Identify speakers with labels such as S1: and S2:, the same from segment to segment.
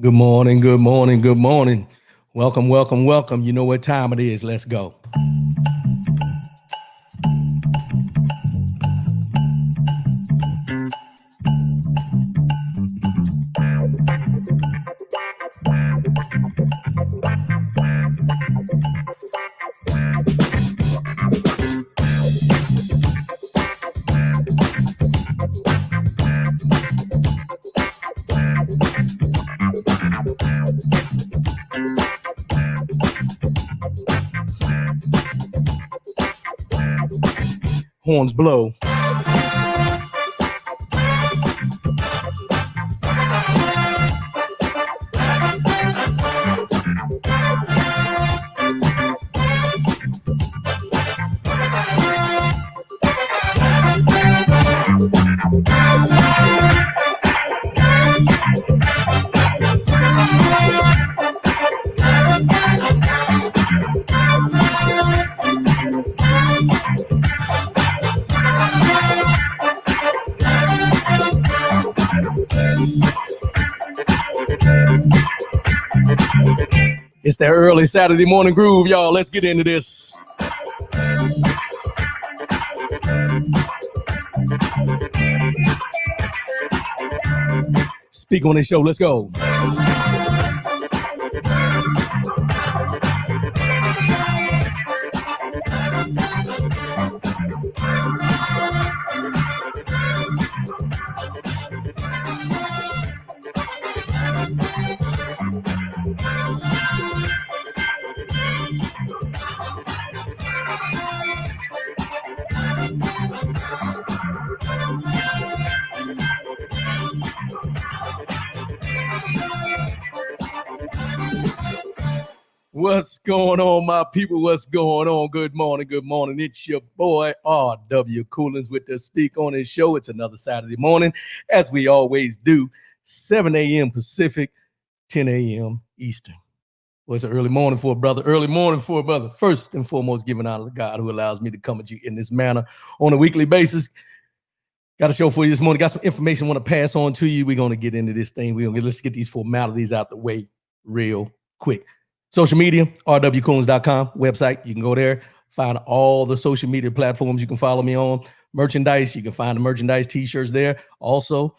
S1: Good morning, good morning, good morning. Welcome, welcome, welcome. You know what time it is. Let's go. Horns blow. It's that early Saturday morning groove, y'all. Let's get into this. Speak on this show. Let's go. What's going on, my people? What's going on? Good morning. Good morning. It's your boy, R.W. Coolins with the Speak On This show. It's another Saturday morning, as we always do, 7 a.m. Pacific, 10 a.m. Eastern. Well, it's an early morning for a brother. Early morning for a brother. First and foremost, giving honor to God who allows me to come at you in this manner on a weekly basis. Got a show for you this morning. Got some information I want to pass on to you. We're going to get into this thing. Let's get these formalities out the way real quick. Social media, rwcoolins.com website. You can go there, find all the social media platforms you can follow me on. Merchandise, you can find the merchandise t-shirts there. Also,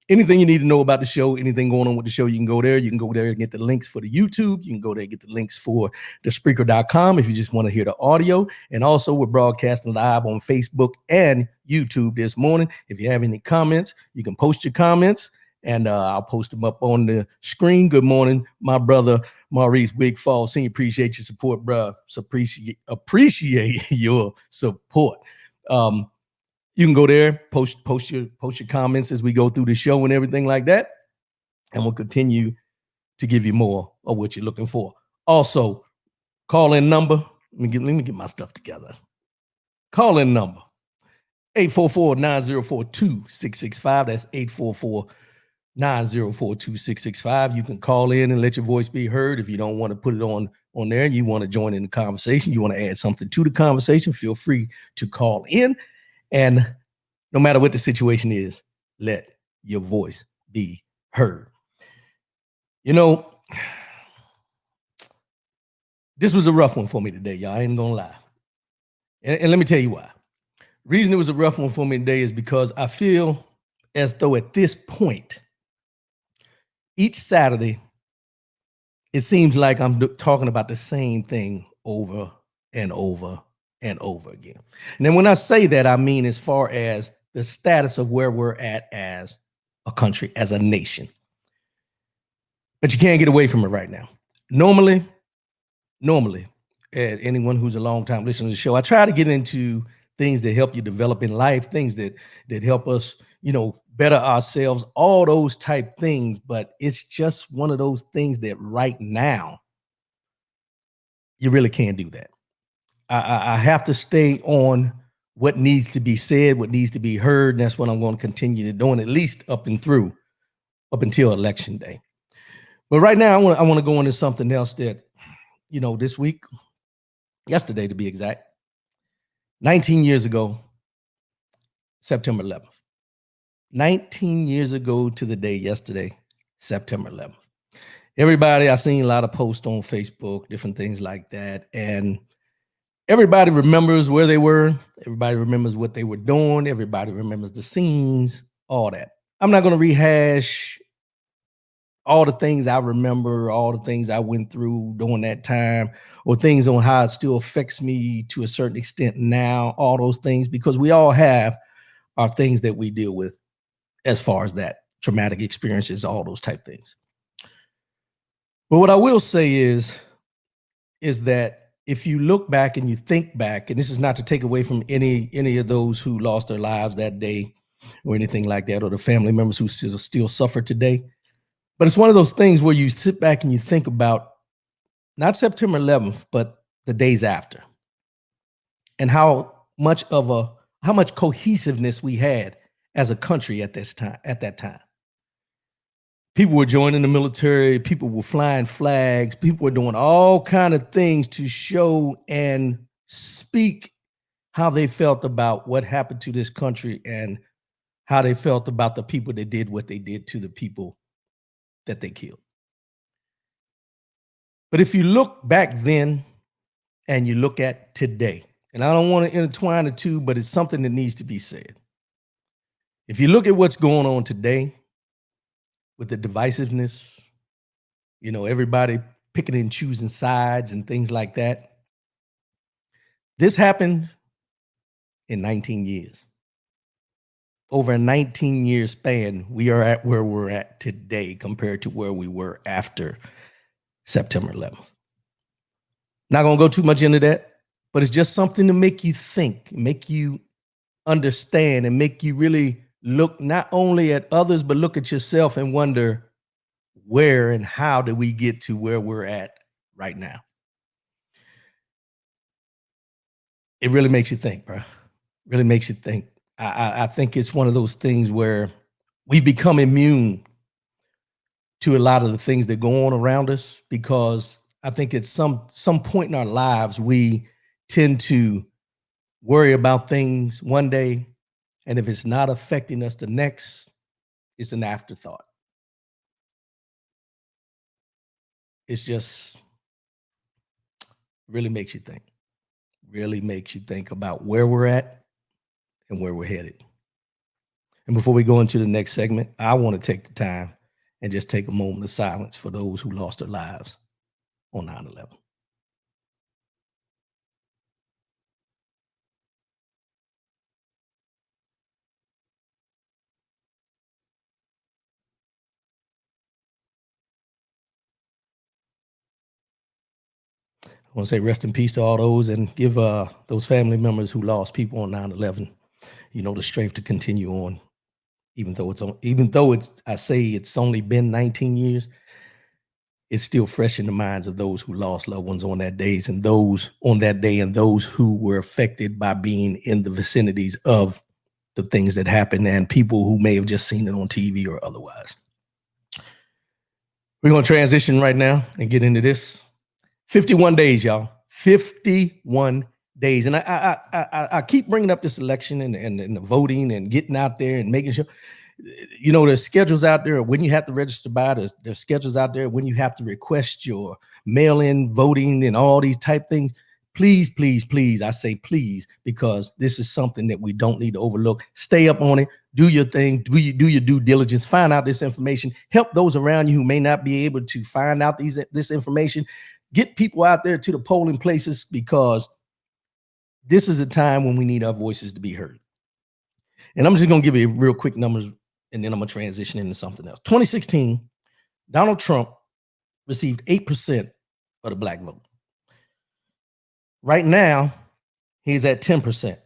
S1: anything you need to know about the show, anything going on with the show, you can go there. You can go there and get the links for the YouTube. You can go there and get the links for the Spreaker.com if you just want to hear the audio. And also, we're broadcasting live on Facebook and YouTube this morning. If you have any comments, you can post your comments, and I'll post them up on the screen. Good morning, my brother, Maurice Wigfall. Senior, appreciate your support, bro. Appreciate your support. You can go there, post your comments as we go through the show and everything like that, and we'll continue to give you more of what you're looking for. Also, call-in number. Let me get my stuff together. Call-in number 844-904-2665. That's 844-904-2665. You can call in and let your voice be heard. If you don't want to put it on there, you want to join in the conversation, you want to add something to the conversation, feel free to call in. And no matter what the situation is, let your voice be heard. You know, this was a rough one for me today, y'all. I ain't gonna lie. And let me tell you why. Reason it was a rough one for me today is because I feel as though at this point, each Saturday, it seems like I'm talking about the same thing over and over and over again. And then when I say that, I mean as far as the status of where we're at as a country, as a nation. But you can't get away from it right now. Normally, anyone who's a long time listener to the show, I try to get into things that help you develop in life, things that help us, better ourselves, all those type things. But it's just one of those things that right now, you really can't do that. I have to stay on what needs to be said, what needs to be heard. And that's what I'm going to continue to doing, at least up until election day. But right now, I want to go into something else that, this week, yesterday to be exact, 19 years ago, September 11th. 19 years ago to the day yesterday, September 11th. Everybody, I've seen a lot of posts on Facebook, different things like that. And everybody remembers where they were. Everybody remembers what they were doing. Everybody remembers the scenes, all that. I'm not going to rehash all the things I remember, all the things I went through during that time, or things on how it still affects me to a certain extent now, all those things, because we all have our things that we deal with as far as that, traumatic experiences, all those type things. But what I will say is that if you look back and you think back, and this is not to take away from any of those who lost their lives that day or anything like that, or the family members who still suffer today, but it's one of those things where you sit back and you think about not September 11th, but the days after, and how much cohesiveness we had as a country at that time. People were joining the military, people were flying flags, people were doing all kind of things to show and speak how they felt about what happened to this country and how they felt about the people that did what they did to the people that they killed. But if you look back then and you look at today, and I don't want to intertwine the two, but it's something that needs to be said. If you look at what's going on today with the divisiveness, everybody picking and choosing sides and things like that, this happened in 19 years. Over a 19-year span, we are at where we're at today compared to where we were after September 11th. Not going to go too much into that, but it's just something to make you think, make you understand, and make you really look not only at others, but look at yourself and wonder where and how did we get to where we're at right now. It really makes you think, bro. Really makes you think. I think it's one of those things where we've become immune to a lot of the things that go on around us, because I think at some point in our lives, we tend to worry about things one day, and if it's not affecting us the next, it's an afterthought. It's just really makes you think. Really makes you think about where we're at and where we're headed. And before we go into the next segment, I want to take the time and just take a moment of silence for those who lost their lives on 9/11. I want to say rest in peace to all those, and give those family members who lost people on 9/11, the strength to continue on, even though I say it's only been 19 years. It's still fresh in the minds of those who lost loved ones on that day, and those who were affected by being in the vicinities of the things that happened, and people who may have just seen it on TV or otherwise. We're going to transition right now and get into this. 51 days, y'all. 51 days. And I keep bringing up this election and the voting and getting out there and making sure, there's schedules out there when you have to register by, there's schedules out there when you have to request your mail-in voting and all these type things. Please, please, please, I say please, because this is something that we don't need to overlook. Stay up on it. Do your thing. Do your due diligence. Find out this information. Help those around you who may not be able to find out this information. Get people out there to the polling places, because this is a time when we need our voices to be heard. And I'm just going to give you real quick numbers, and then I'm going to transition into something else. 2016, Donald Trump received 8% of the black vote. Right now, he's at 10%,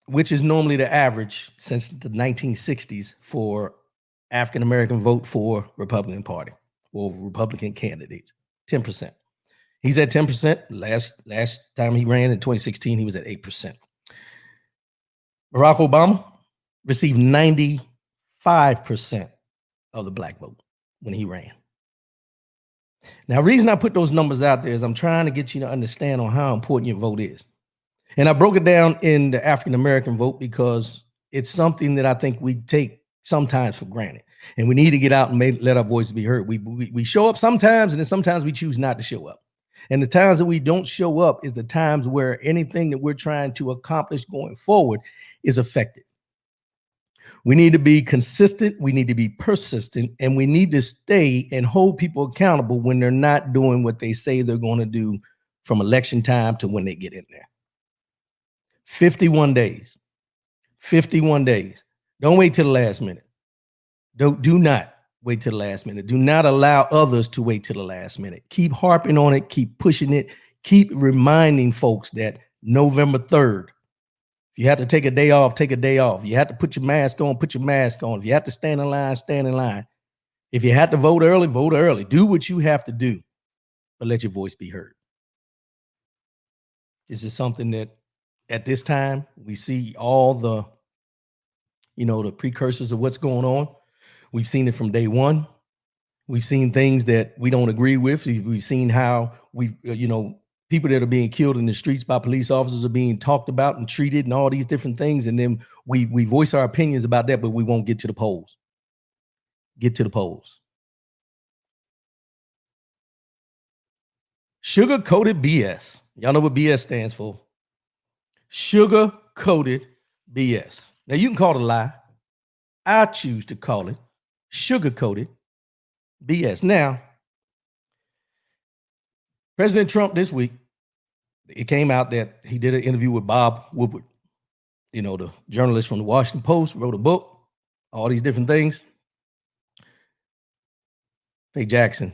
S1: which is normally the average since the 1960s for African-American vote for Republican Party or Republican candidates, 10%. He's at 10%. Last time he ran in 2016, he was at 8%. Barack Obama received 95% of the black vote when he ran. Now, the reason I put those numbers out there is I'm trying to get you to understand on how important your vote is. And I broke it down in the African-American vote because it's something that I think we take sometimes for granted. And we need to get out and let our voices be heard. We show up sometimes, and then sometimes we choose not to show up. And the times that we don't show up is the times where anything that we're trying to accomplish going forward is affected. We need to be consistent, we need to be persistent, and we need to stay and hold people accountable when they're not doing what they say they're going to do from election time to when they get in there. 51 days. 51 days. Don't wait till the last minute. Do not wait till the last minute. Do not allow others to wait till the last minute. Keep harping on it, keep pushing it, keep reminding folks that November 3rd, if you have to take a day off, take a day off. You have to put your mask on, put your mask on. If you have to stand in line, stand in line. If you have to vote early, vote early. Do what you have to do, but let your voice be heard. This is something that at this time, we see all the, the precursors of what's going on. We've seen it from day one. We've seen things that we don't agree with. We've seen how people that are being killed in the streets by police officers are being talked about and treated and all these different things. And then we voice our opinions about that, but we won't get to the polls. Get to the polls. Sugar-coated BS. Y'all know what BS stands for. Sugar-coated BS. Now, you can call it a lie. I choose to call it sugar-coated BS. Now, President Trump this week, it came out that he did an interview with Bob Woodward, the journalist from the Washington Post, wrote a book, all these different things. Hey, Jackson,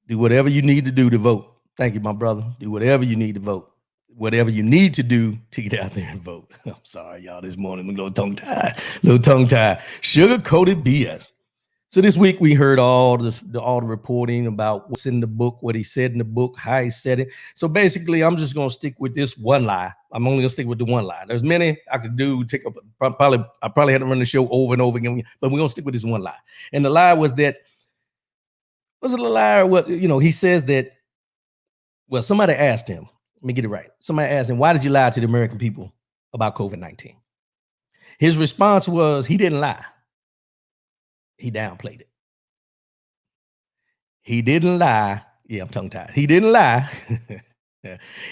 S1: do whatever you need to do to vote. Thank you, my brother. Do whatever you need to vote. Whatever you need to do to get out there and vote. I'm sorry, y'all, this morning, I'm a little tongue-tied. Sugar-coated BS. So this week we heard all the reporting about what's in the book, what he said in the book, how he said it. So basically, I'm just going to stick with this one lie. I'm only going to stick with the one lie. There's many I could do. I probably had to run the show over and over again, but we're going to stick with this one lie. And the lie was that, was it a lie or what? He says that, well, somebody asked him, let me get it right. Somebody asked him, why did you lie to the American people about COVID-19? His response was, he didn't lie. He downplayed it. He didn't lie. Yeah, I'm tongue-tied. He didn't lie.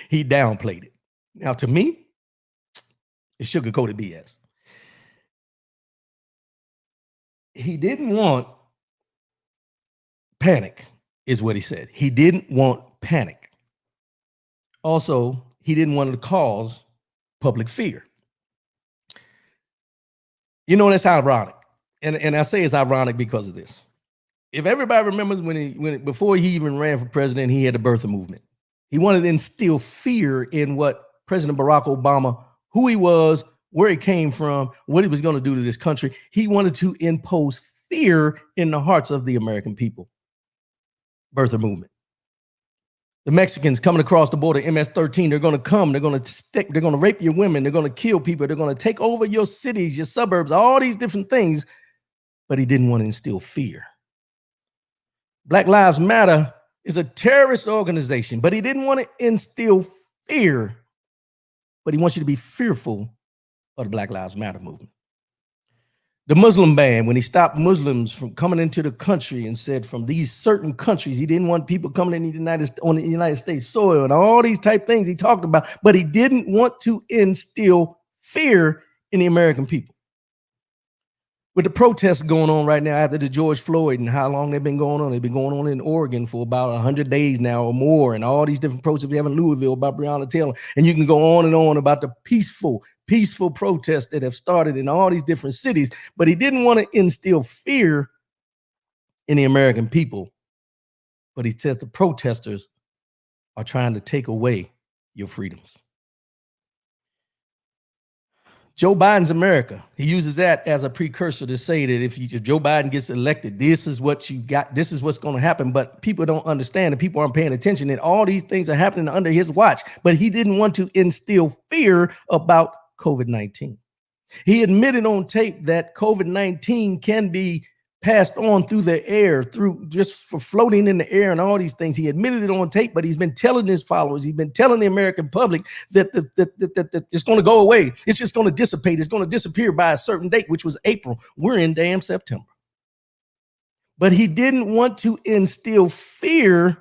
S1: He downplayed it. Now, to me, it's sugar-coated BS. He didn't want panic, is what he said. He didn't want panic. Also, he didn't want to cause public fear. That's ironic. And I say it's ironic because of this. If everybody remembers before he even ran for president, he had the birther movement. He wanted to instill fear in what President Barack Obama, who he was, where he came from, what he was going to do to this country. He wanted to impose fear in the hearts of the American people. Birther movement. The Mexicans coming across the border, MS-13, they're going to come, they're going to rape your women, they're going to kill people, they're going to take over your cities, your suburbs, all these different things. But he didn't want to instill fear. Black Lives Matter is a terrorist organization, but he didn't want to instill fear, but he wants you to be fearful of the Black Lives Matter movement. The Muslim ban, when he stopped Muslims from coming into the country and said from these certain countries, he didn't want people coming in on the United States soil and all these type things he talked about, but he didn't want to instill fear in the American people. With the protests going on right now after the George Floyd and how long they've been going on. They've been going on in Oregon for about 100 days now or more, and all these different protests we have in Louisville about Breonna Taylor. And you can go on and on about the peaceful protests that have started in all these different cities. But he didn't want to instill fear in the American people. But he says the protesters are trying to take away your freedoms. Joe Biden's America. He uses that as a precursor to say that if Joe Biden gets elected, this is what you got. This is what's going to happen. But people don't understand, and people aren't paying attention, and all these things are happening under his watch. But he didn't want to instill fear about COVID-19. He admitted on tape that COVID-19 can be passed on through the air, through just for floating in the air and all these things. He admitted it on tape, but he's been telling his followers, he's been telling the American public that it's going to go away. It's just going to dissipate. It's going to disappear by a certain date, which was April. We're in damn September. but he didn't want to instill fear.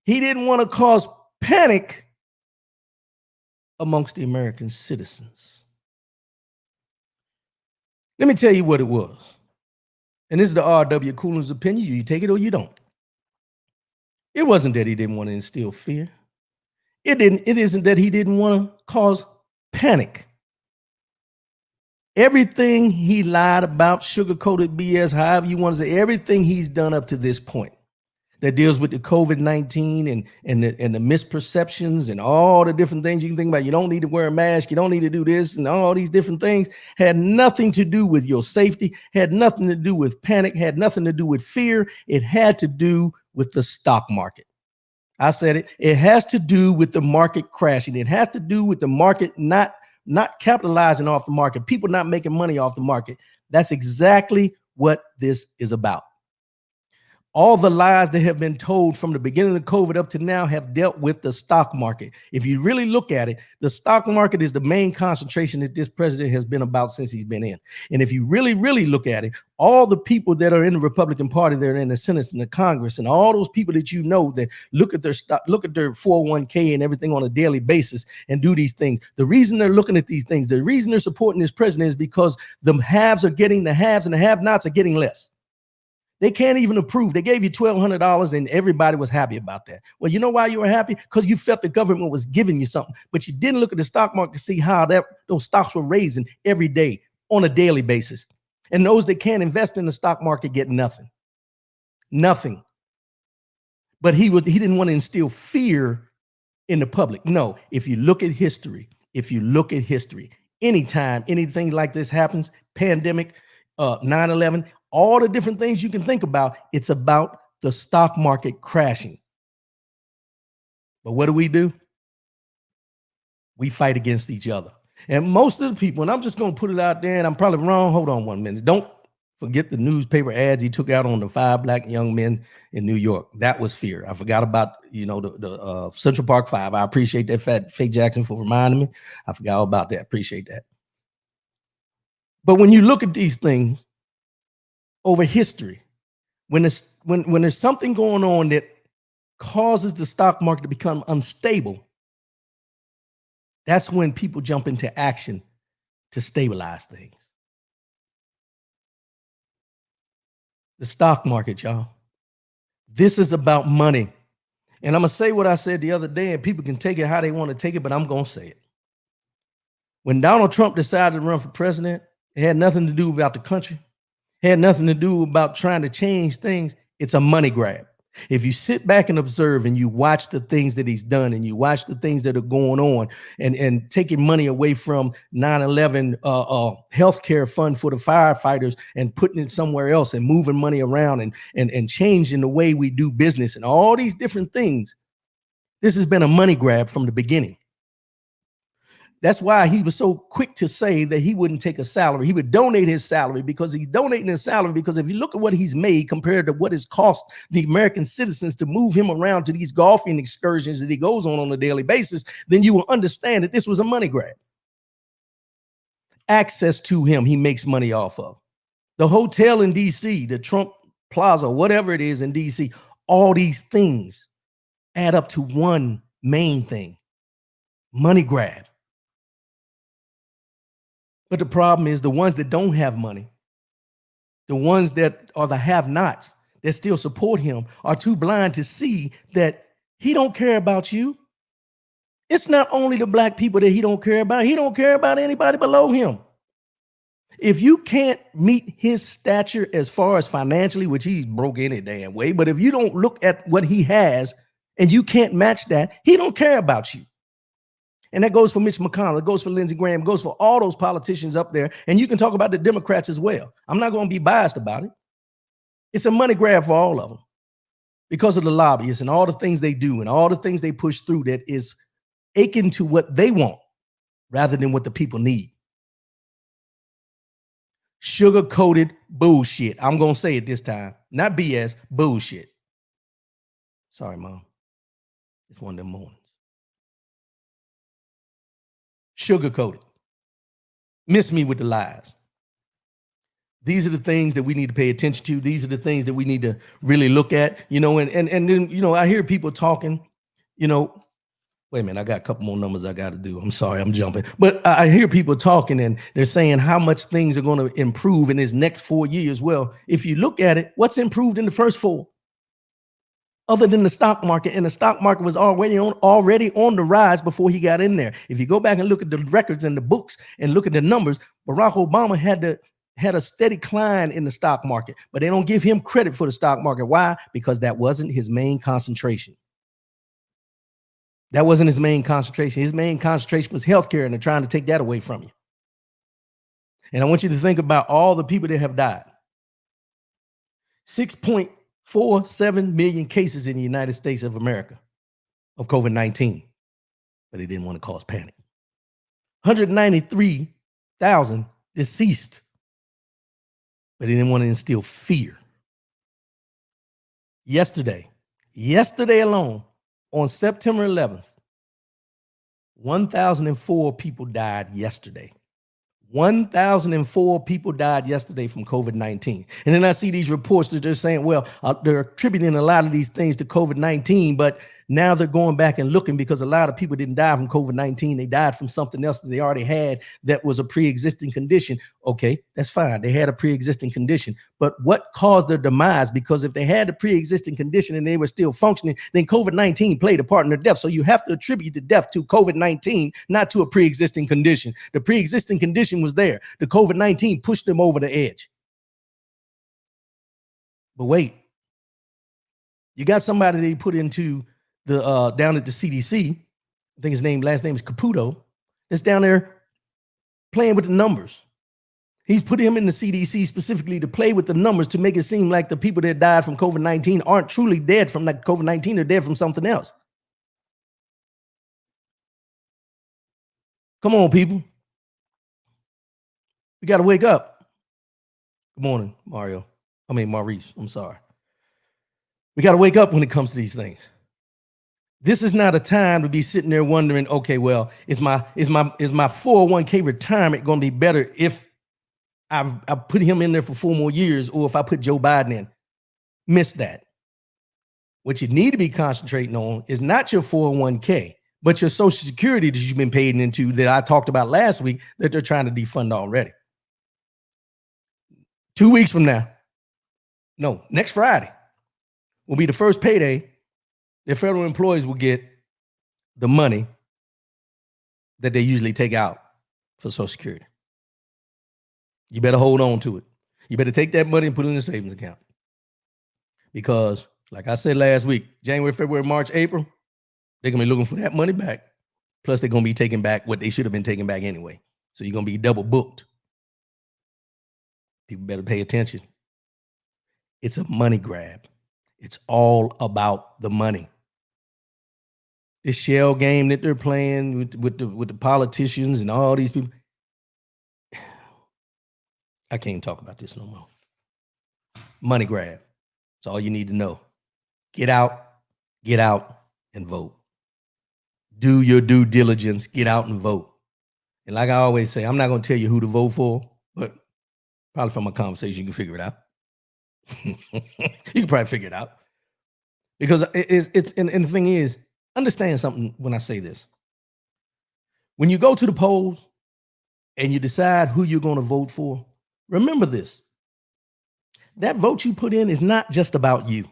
S1: He didn't want to cause panic amongst the American citizens. Let me tell you what it was. And this is the R.W. Cooling's opinion. You take it or you don't. It wasn't that he didn't want to instill fear. It isn't that he didn't want to cause panic. Everything he lied about, sugar-coated BS, however you want to say, everything he's done up to this point that deals with the COVID-19 and the misperceptions and all the different things you can think about. You don't need to wear a mask. You don't need to do this and all these different things had nothing to do with your safety, had nothing to do with panic, had nothing to do with fear. It had to do with the stock market. I said it. It has to do with the market crashing. It has to do with the market not capitalizing off the market, people not making money off the market. That's exactly what this is about. All the lies that have been told from the beginning of COVID up to now have dealt with the stock market. If you really look at it, the stock market is the main concentration that this president has been about since he's been in. And if you really, really look at it, all the people that are in the Republican Party, that are in the Senate and the Congress, and all those people that you know that look at their stock, look at their 401k and everything on a daily basis and do these things. The reason they're looking at these things, the reason they're supporting this president is because the haves are getting the haves and the have-nots are getting less. They can't even approve. They gave you $1,200 and everybody was happy about that. Well, you know why you were happy? Because you felt the government was giving you something, but you didn't look at the stock market to see how those stocks were raising every day on a daily basis. And those that can't invest in the stock market get nothing. Nothing. But he didn't want to instill fear in the public. No, if you look at history, anytime anything like this happens, pandemic, 9/11, all the different things you can think about, it's about the stock market crashing. But what do? We fight against each other. And most of the people, and I'm just going to put it out there, and I'm probably wrong. Hold on 1 minute. Don't forget the newspaper ads he took out on the 5 black young men in New York. That was fear. I forgot about, the Central Park 5. I appreciate that, Faye Jackson, for reminding me. I forgot all about that. Appreciate that. But when you look at these things over history, when there's something going on that causes the stock market to become unstable, that's when people jump into action to stabilize things. The stock market, y'all. This is about money. And I'm going to say what I said the other day, and people can take it how they want to take it, but I'm going to say it. When Donald Trump decided to run for president, it had nothing to do about the country. It had nothing to do about trying to change things. It's a money grab. If you sit back and observe and you watch the things that he's done and you watch the things that are going on and taking money away from 9/11 healthcare fund for the firefighters and putting it somewhere else and moving money around and changing the way we do business and all these different things, this has been a money grab from the beginning. That's why he was so quick to say that he wouldn't take a salary. He would donate his salary because he's donating his salary because if you look at what he's made compared to what it's cost the American citizens to move him around to these golfing excursions that he goes on a daily basis, then you will understand that this was a money grab. Access to him, he makes money off of. The hotel in D.C., the Trump Plaza, whatever it is in D.C., all these things add up to one main thing: money grab. But the problem is the ones that don't have money, the ones that are the have-nots that still support him, are too blind to see that he don't care about you. It's not only the black people that he don't care about. He don't care about anybody below him. If you can't meet his stature as far as financially, which he's broke any damn way, but if you don't look at what he has and you can't match that, he don't care about you. And that goes for Mitch McConnell. It goes for Lindsey Graham. It goes for all those politicians up there. And you can talk about the Democrats as well. I'm not going to be biased about it. It's a money grab for all of them because of the lobbyists and all the things they do and all the things they push through that is akin to what they want rather than what the people need. Sugar-coated bullshit. I'm going to say it this time. Not BS, bullshit. Sorry, Mom. It's one of them mornings. Sugar-coated. Miss me with the lies. These are the things that we need to pay attention to. These are the things that we need to really look at, and then, I hear people talking, wait a minute, I got a couple more numbers I got to do. I'm sorry, I'm jumping. But I hear people talking and they're saying how much things are going to improve in this next 4 years. Well, if you look at it, what's improved in the first 4? Other than the stock market, and the stock market was already on the rise before he got in there. If you go back and look at the records and the books and look at the numbers, Barack Obama had a steady climb in the stock market, but they don't give him credit for the stock market. Why? Because that wasn't his main concentration. That wasn't his main concentration. His main concentration was healthcare, and they're trying to take that away from you. And I want you to think about all the people that have died. 6.47 million cases in the United States of America of COVID-19, but they didn't want to cause panic. 193,000 deceased, but they didn't want to instill fear. Yesterday alone, on September 11th, 1,004 people died yesterday. 1,004 people died yesterday from COVID-19. And then I see these reports that they're saying, well, they're attributing a lot of these things to COVID-19, but now they're going back and looking because a lot of people didn't die from COVID-19. They died from something else that they already had that was a pre-existing condition. Okay, that's fine. They had a pre-existing condition, but what caused their demise? Because if they had a pre-existing condition and they were still functioning, then COVID-19 played a part in their death. So you have to attribute the death to COVID-19, not to a pre-existing condition. The pre-existing condition was there. The COVID-19 pushed them over the edge. But wait, you got somebody they put into the down at the CDC. I think his last name is Caputo. That's down there playing with the numbers. He's put him in the CDC specifically to play with the numbers to make it seem like the people that died from COVID-19 aren't truly dead from like COVID-19. They're dead from something else. Come on, people. We got to wake up. Good morning, Maurice. I'm sorry. We got to wake up when it comes to these things. This is not a time to be sitting there wondering, okay, well, is my 401k retirement going to be better if I put him in there for 4 more years, or if I put Joe Biden in? Miss that. What you need to be concentrating on is not your 401k, but your Social Security that you've been paid into, that I talked about last week, that they're trying to defund already. 2 weeks from now, no, next Friday will be the first payday that federal employees will get the money that they usually take out for Social Security. You better hold on to it. You better take that money and put it in a savings account. Because, like I said last week, January, February, March, April, they're going to be looking for that money back. Plus, they're going to be taking back what they should have been taking back anyway. So you're going to be double booked. People better pay attention. It's a money grab. It's all about the money. This shell game that they're playing with the politicians and all these people. I can't talk about this no more. Money grab. That's all you need to know. Get out, and vote. Do your due diligence. Get out and vote. And like I always say, I'm not going to tell you who to vote for, but probably from a conversation, you can figure it out. You can probably figure it out. Because and the thing is, understand something when I say this. When you go to the polls and you decide who you're going to vote for, remember this. That vote you put in is not just about you.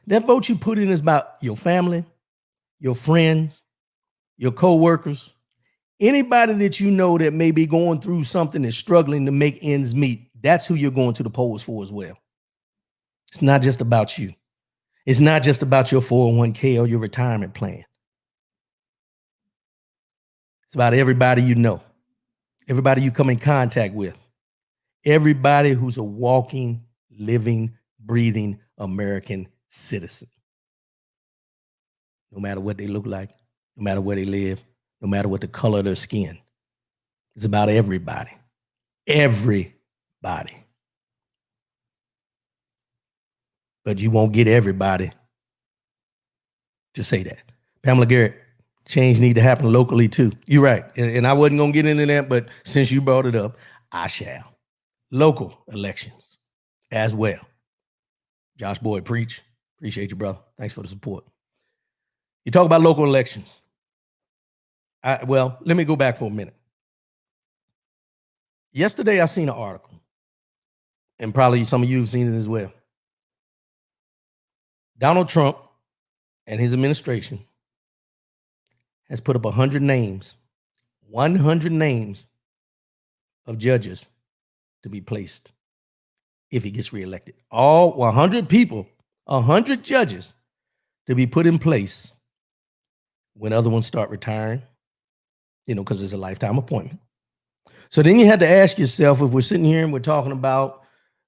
S1: That vote you put in is about your family, your friends, your coworkers, anybody that you know that may be going through something and struggling to make ends meet. That's who you're going to the polls for as well. It's not just about you. It's not just about your 401k or your retirement plan. It's about everybody you know, everybody you come in contact with, everybody who's a walking, living, breathing American citizen. No matter what they look like, no matter where they live, no matter what the color of their skin. It's about everybody. Everybody. But you won't get everybody to say that. Pamela Garrett, change need to happen locally too. You're right. And I wasn't going to get into that, but since you brought it up, I shall. local elections as well. Josh Boyd, preach. Appreciate you, brother. Thanks for the support. You talk about local elections. Well, let me go back for a minute. Yesterday, I seen an article, and probably some of you have seen it as well. Donald Trump and his administration has put up 100 names of judges to be placed if he gets reelected. All 100 people, 100 judges to be put in place when other ones start retiring, because it's a lifetime appointment. So then you had to ask yourself, if we're sitting here and we're talking about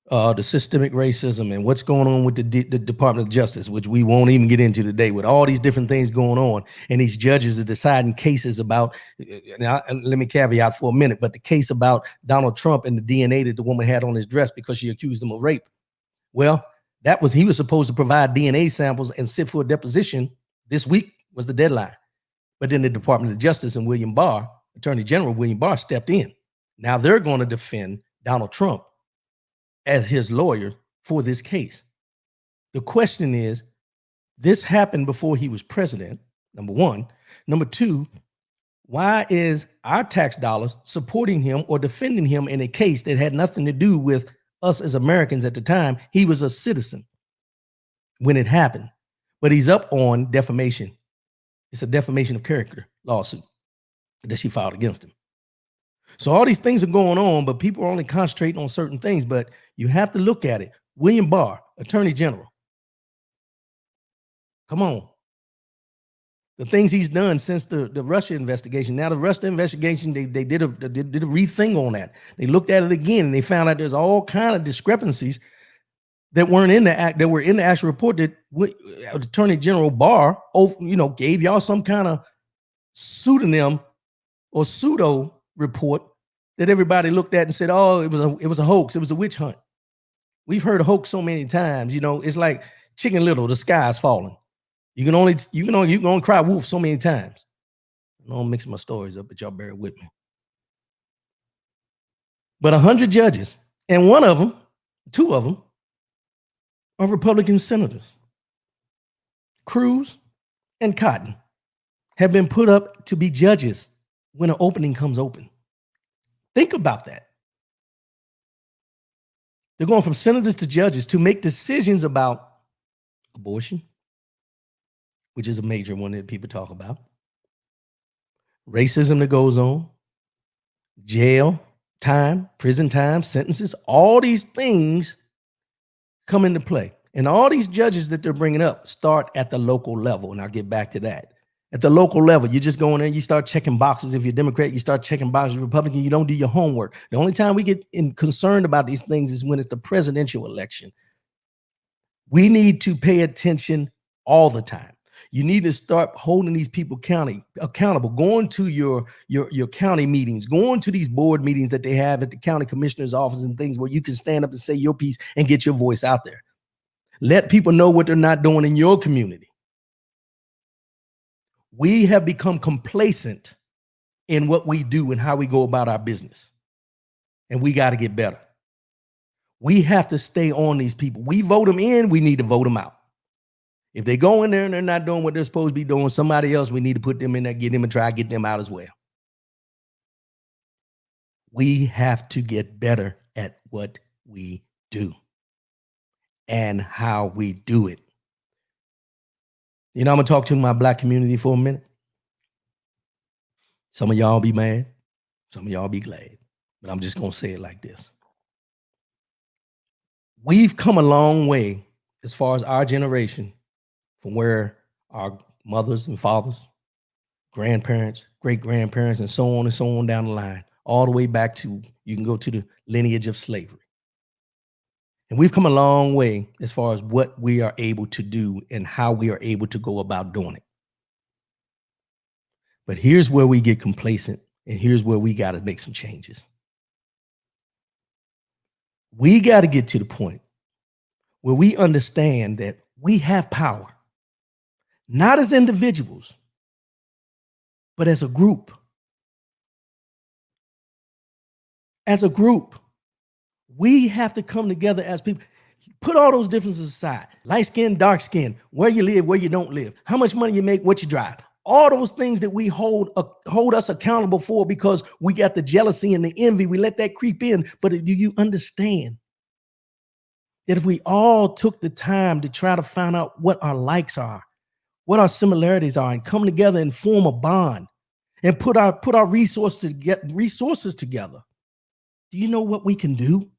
S1: the systemic racism and what's going on with the Department of Justice, which we won't even get into today, with all these different things going on, and these judges are deciding cases about, let me caveat for a minute, but the case about Donald Trump and the DNA that the woman had on his dress because she accused him of rape. Well, he was supposed to provide DNA samples and sit for a deposition. This week was the deadline. But then the Department of Justice and Attorney General William Barr stepped in. Now they're going to defend Donald Trump as his lawyer for this case. The question is, this happened before he was president, number one. Number two, why is our tax dollars supporting him or defending him in a case that had nothing to do with us as Americans at the time? He was a citizen when it happened, but he's up on defamation. It's a defamation of character lawsuit that she filed against him. So all these things are going on, but people are only concentrating on certain things, but you have to look at it. William Barr, Attorney General. Come on. The things he's done since the Russia investigation. Now the Russia investigation, they did a rethink on that. They looked at it again and they found out there's all kind of discrepancies that weren't in the act, that were in the actual report that Attorney General Barr, gave y'all some kind of pseudonym or pseudo report that everybody looked at and said, "Oh, it was a hoax. It was a witch hunt." We've heard hoax so many times. It's like Chicken Little. The sky's falling. You can only cry wolf so many times. I'm mixing my stories up, but y'all bear with me. But 100 judges, and two of them, are Republican senators. Cruz and Cotton have been put up to be judges when an opening comes open. Think about that. They're going from senators to judges to make decisions about abortion, which is a major one that people talk about, racism that goes on, jail time, prison time, sentences, all these things come into play. And all these judges that they're bringing up start at the local level, and I'll get back to that. At the local level, you just go in there, you start checking boxes. If you're Democrat, you start checking boxes. Republican, you don't do your homework. The only time we get concerned about these things is when it's the presidential election. We need to pay attention all the time. You need to start holding these people accountable, going to your county meetings, going to these board meetings that they have at the county commissioner's office and things where you can stand up and say your piece and get your voice out there. Let people know what they're not doing in your community. We have become complacent in what we do and how we go about our business. And we got to get better. We have to stay on these people. We vote them in, we need to vote them out. If they go in there and they're not doing what they're supposed to be doing, somebody else, we need to put them in there, get them and try to get them out as well. We have to get better at what we do and how we do it. I'm going to talk to my Black community for a minute. Some of y'all be mad. Some of y'all be glad. But I'm just going to say it like this. We've come a long way as far as our generation from where our mothers and fathers, grandparents, great-grandparents, and so on down the line, all the way back to, you can go to the lineage of slavery. And we've come a long way as far as what we are able to do and how we are able to go about doing it. But here's where we get complacent, and here's where we got to make some changes. We got to get to the point where we understand that we have power, not as individuals, but as a group. As a group, We have to come together as people. Put all those differences aside. Light skin, dark skin, where you live, where you don't live, how much money you make, what you drive. All those things that we hold us accountable for because we got the jealousy and the envy. We let that creep in. But do you understand that if we all took the time to try to find out what our likes are, what our similarities are, and come together and form a bond and put our resources together, do you know what we can do?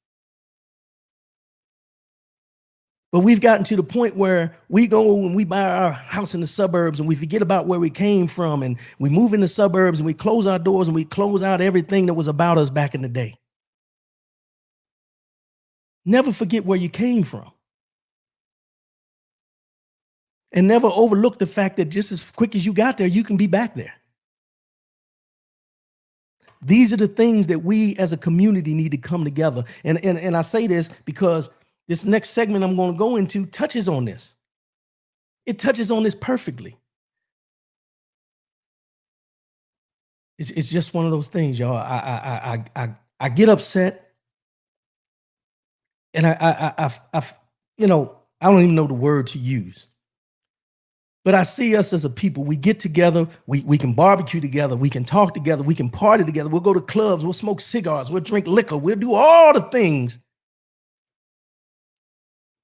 S1: But we've gotten to the point where we go and we buy our house in the suburbs and we forget about where we came from, and we move in the suburbs and we close our doors and we close out everything that was about us back in the day. Never forget where you came from. And never overlook the fact that just as quick as you got there, you can be back there. These are the things that we as a community need to come together. And I say this because this next segment I'm going to go into touches on this. It touches on this perfectly. It's just one of those things, y'all. I get upset, and I I don't even know the word to use. But I see us as a people. We get together, we can barbecue together, we can talk together, we can party together, we'll go to clubs, we'll smoke cigars, we'll drink liquor, we'll do all the things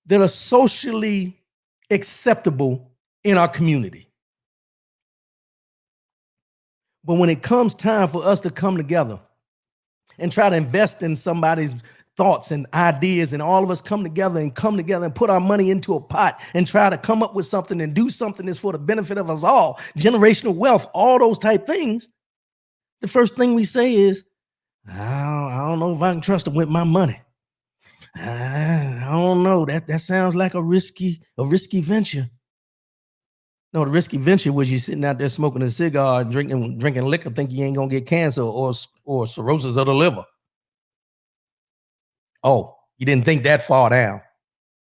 S1: that are socially acceptable in our community. But when it comes time for us to come together and try to invest in somebody's thoughts and ideas, and all of us come together and put our money into a pot and try to come up with something and do something that's for the benefit of us all, generational wealth, all those type things, the first thing we say is, I don't know if I can trust them with my money. I don't know. That sounds like a risky venture. No, the risky venture was you sitting out there smoking a cigar and drinking liquor, think you ain't gonna get cancer or cirrhosis of the liver. Oh, you didn't think that far down.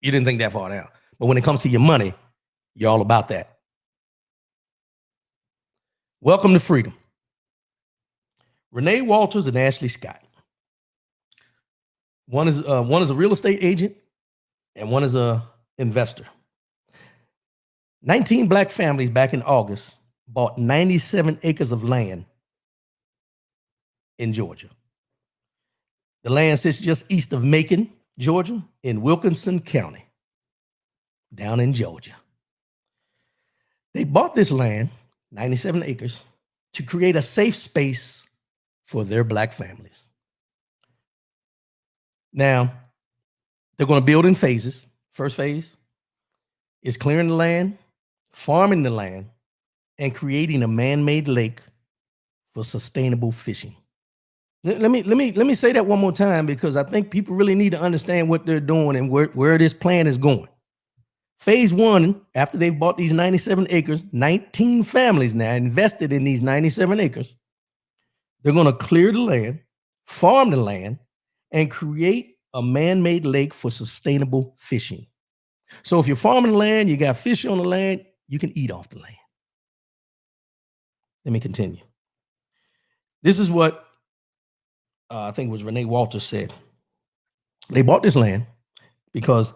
S1: But when it comes to your money, you're all about that. Welcome to freedom. Renee Walters and Ashley Scott. One is a real estate agent and one is a investor. 19 Black families back in August bought 97 acres of land in Georgia. The land sits just east of Macon, Georgia, in Wilkinson County, down in Georgia. They bought this land, 97 acres, to create a safe space for their Black families. Now, they're going to build in phases. First phase is clearing the land, farming the land, and creating a man-made lake for sustainable fishing. Let me say that one more time, because I think people really need to understand what they're doing and where this plan is going. Phase one, after they've bought these 97 acres, 19 families now invested in these 97 acres. They're going to clear the land, farm the land, and create a man-made lake for sustainable fishing. So if you're farming the land, you got fish on the land, you can eat off the land. Let me continue. This is what I think it was Renee Walters said. They bought this land because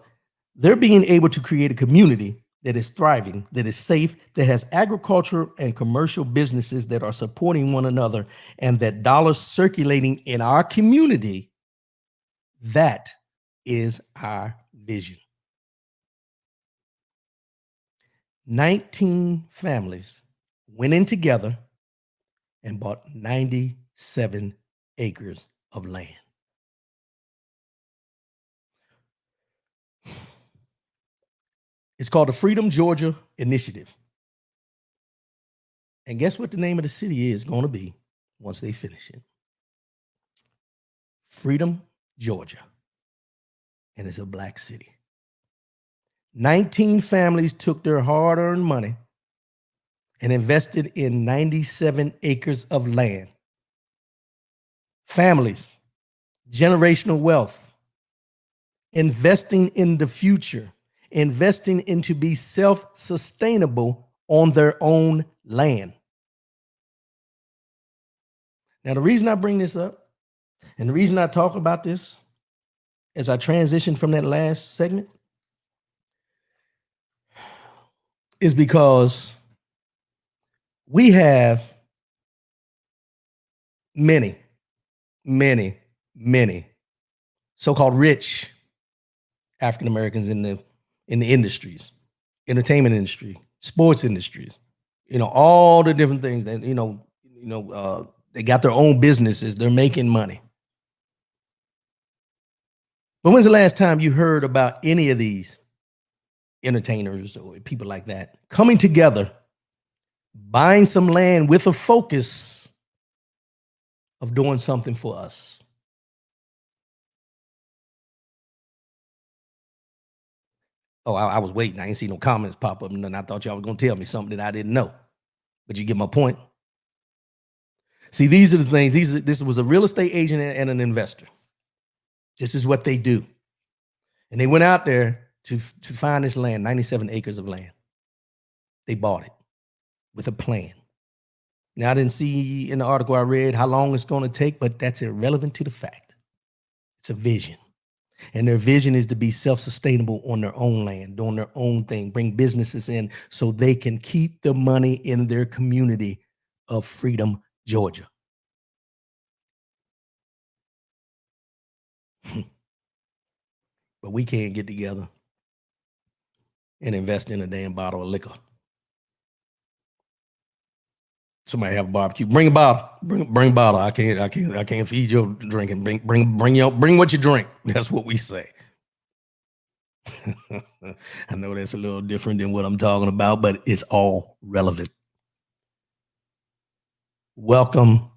S1: they're being able to create a community that is thriving, that is safe, that has agriculture and commercial businesses that are supporting one another, and that dollars circulating in our community. That is our vision. 19 families went in together and bought 97 acres of land. It's called the Freedom Georgia Initiative. And guess what the name of the city is going to be once they finish it? Freedom, Georgia. And it's a Black city. 19 families took their hard-earned money and invested in 97 acres of land. Families, generational wealth, investing in the future, investing into be self-sustainable on their own land. Now, the reason I bring this up and the reason I talk about this as I transition from that last segment is because we have many, many, many so-called rich African Americans in the industries, entertainment industry, sports industries, all the different things that they got their own businesses. They're making money. But when's the last time you heard about any of these entertainers or people like that coming together, buying some land with a focus of doing something for us? Oh, I was waiting. I ain't see no comments pop up, and then I thought y'all was gonna tell me something that I didn't know. But you get my point. See, these are the things. This was a real estate agent and an investor. This is what they do. And they went out there to find this land, 97 acres of land. They bought it with a plan. Now, I didn't see in the article I read how long it's going to take, but that's irrelevant to the fact. It's a vision. And their vision is to be self-sustainable on their own land, doing their own thing, bring businesses in so they can keep the money in their community of Freedom, Georgia. But we can't get together and invest in a damn bottle of liquor. Somebody have a barbecue. Bring a bottle. Bring a bottle. I can't feed your drinking. Bring what you drink. That's what we say. I know that's a little different than what I'm talking about, but it's all relevant. Welcome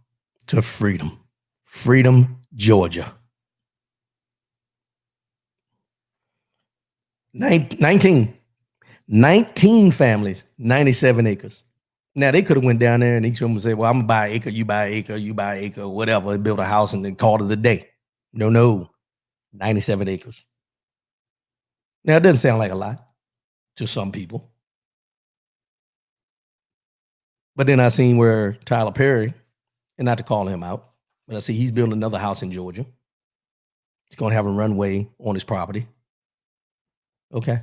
S1: to Freedom, Georgia. 19 families, 97 acres. Now, they could have went down there and each of them would say, well, I'm going to buy an acre, you buy an acre, you buy an acre, whatever, build a house and then call it a day. No, 97 acres. Now, it doesn't sound like a lot to some people. But then I seen where Tyler Perry, and not to call him out, but I see he's building another house in Georgia. He's going to have a runway on his property. Okay.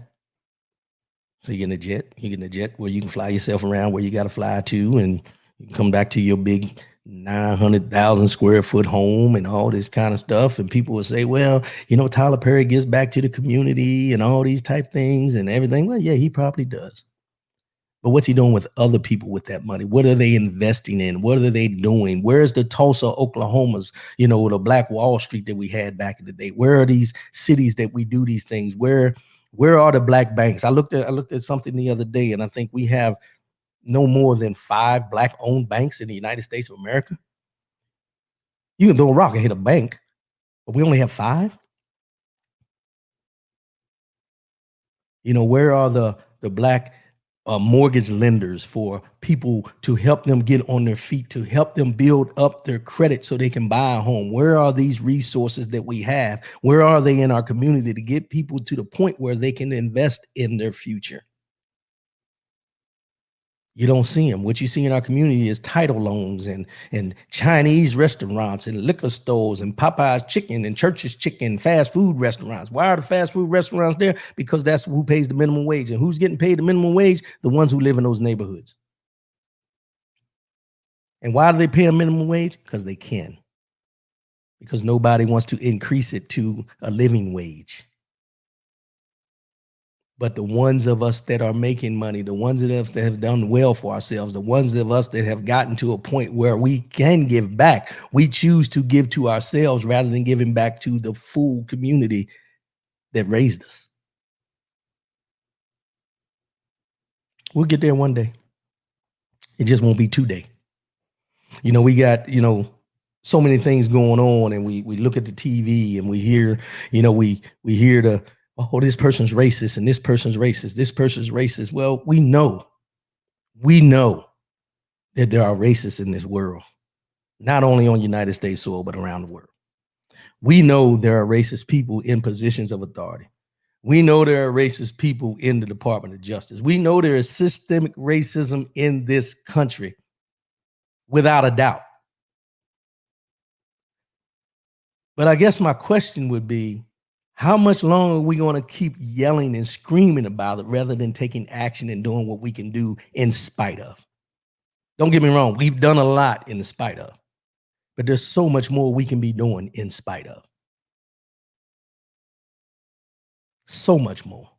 S1: So you get a jet where you can fly yourself around where you got to fly to, and you can come back to your big 900,000 square foot home and all this kind of stuff. And people will say, well, Tyler Perry gives back to the community and all these type things and everything. Well, yeah, he probably does. But what's he doing with other people with that money? What are they investing in? What are they doing? Where's the Tulsa, Oklahoma's, the Black Wall Street that we had back in the day? Where are these cities that we do these things? Where are the black banks? I looked at something the other day, and I think we have no more than 5 black-owned banks in the United States of America. You can throw a rock and hit a bank, but we only have 5. Where are the black mortgage lenders for people to help them get on their feet, to help them build up their credit so they can buy a home? Where are these resources that we have? Where are they in our community to get people to the point where they can invest in their future? You don't see them. What you see in our community is title loans and Chinese restaurants and liquor stores and Popeye's chicken and Church's chicken, fast food restaurants. Why are the fast food restaurants there? Because that's who pays the minimum wage. And who's getting paid the minimum wage? The ones who live in those neighborhoods. And why do they pay a minimum wage? Because they can. Because nobody wants to increase it to a living wage. But the ones of us that are making money, the ones that have done well for ourselves, the ones of us that have gotten to a point where we can give back, we choose to give to ourselves rather than giving back to the full community that raised us. We'll get there one day. It just won't be today. We got, so many things going on, and we look at the TV and we hear, we hear oh, this person's racist and this person's racist. This person's racist. Well, we know that there are racists in this world, not only on United States soil, but around the world. We know there are racist people in positions of authority. We know there are racist people in the Department of Justice. We know there is systemic racism in this country, without a doubt. But I guess my question would be, How much longer are we going to keep yelling and screaming about it rather than taking action and doing what we can do in spite of? Don't get me wrong, we've done a lot in spite of, but there's so much more we can be doing in spite of. So much more.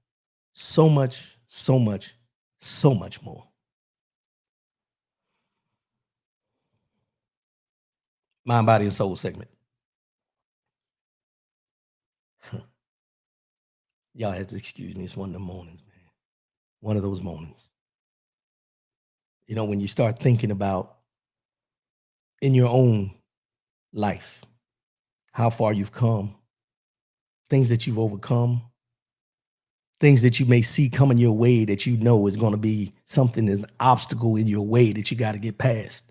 S1: So much, so much, so much more. Mind, body, and soul segment. Y'all have to excuse me. It's one of the mornings, man. One of those mornings. You know, when you start thinking about in your own life, how far you've come, things that you've overcome, things that you may see coming your way that you know is going to be something that's an obstacle in your way that you got to get past.